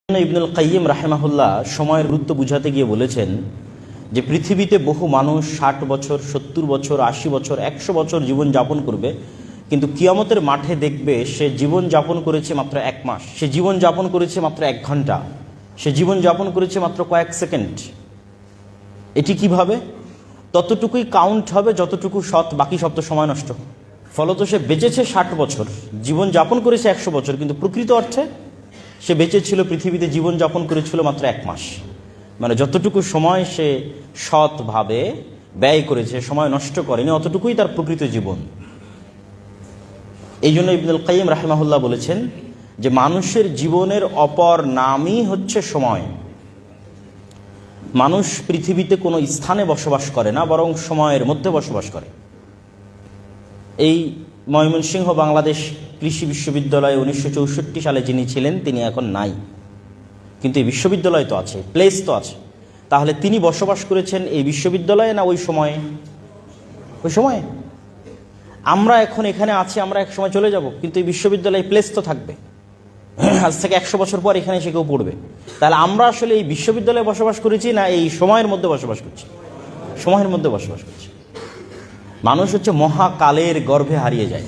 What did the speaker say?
ইবনুল কাইয়িম রাহিমাহুল্লাহ সময়ের গুরুত্ব বুঝাতে গিয়ে বলেছেন যে পৃথিবীতে বহু মানুষ 60 বছর 70 বছর 80 বছর 100 বছর জীবন যাপন করবে, কিন্তু কিয়ামতের মাঠে দেখবে সে জীবন যাপন করেছে মাত্র 1 মাস, সে জীবন যাপন করেছে মাত্র 1 ঘন্টা, সে জীবন যাপন করেছে মাত্র কয়েক সেকেন্ড। এটি কিভাবে? ততটুকুই কাউন্ট হবে যতটুকু সৎ, বাকি সব তো সময় নষ্ট। ফলত সে বেঁচেছে 60 বছর, জীবন যাপন করেছে 100 বছর, কিন্তু প্রকৃত অর্থে সে বেঁচে ছিল, পৃথিবীতে জীবন যাপন করেছিল মাত্র 1 মাস। মানে যতটুকু সময় সে সৎভাবে ব্যয় করেছে, সময় নষ্ট করেনি, অতটুকুই তার প্রকৃত জীবন। এই জন্য ইবনুল কাইয়িম রাহিমাহুল্লাহ বলেছেন যে মানুষের জীবনের অপর নামই হচ্ছে সময়। মানুষ পৃথিবীতে কোনো স্থানে বসবাস করে না, বরং সময়ের মধ্যে বসবাস করে। এই ময়মনসিংহ বাংলাদেশ কৃষি বিশ্ববিদ্যালয়ে 1964 সালে যিনি ছিলেন তিনি এখন নাই, কিন্তু এই বিশ্ববিদ্যালয় তো আছে, প্লেস তো আছে। তাহলে তিনি বসবাস করেছেন এই বিশ্ববিদ্যালয়ে না ওই সময়ে? ওই সময়ে। আমরা এখন এখানে আছি, আমরা এক সময় চলে যাব, কিন্তু এই বিশ্ববিদ্যালয়ে প্লেস তো থাকবে। আজ থেকে 100 বছর পর এখানে এসে কেউ পড়বে। তাহলে আমরা আসলে এই বিশ্ববিদ্যালয়ে বসবাস করেছি না এই সময়ের মধ্যে বসবাস করছি? সময়ের মধ্যে বসবাস করছি। মানুষ হচ্ছে মহাকালের গর্ভে হারিয়ে যায়।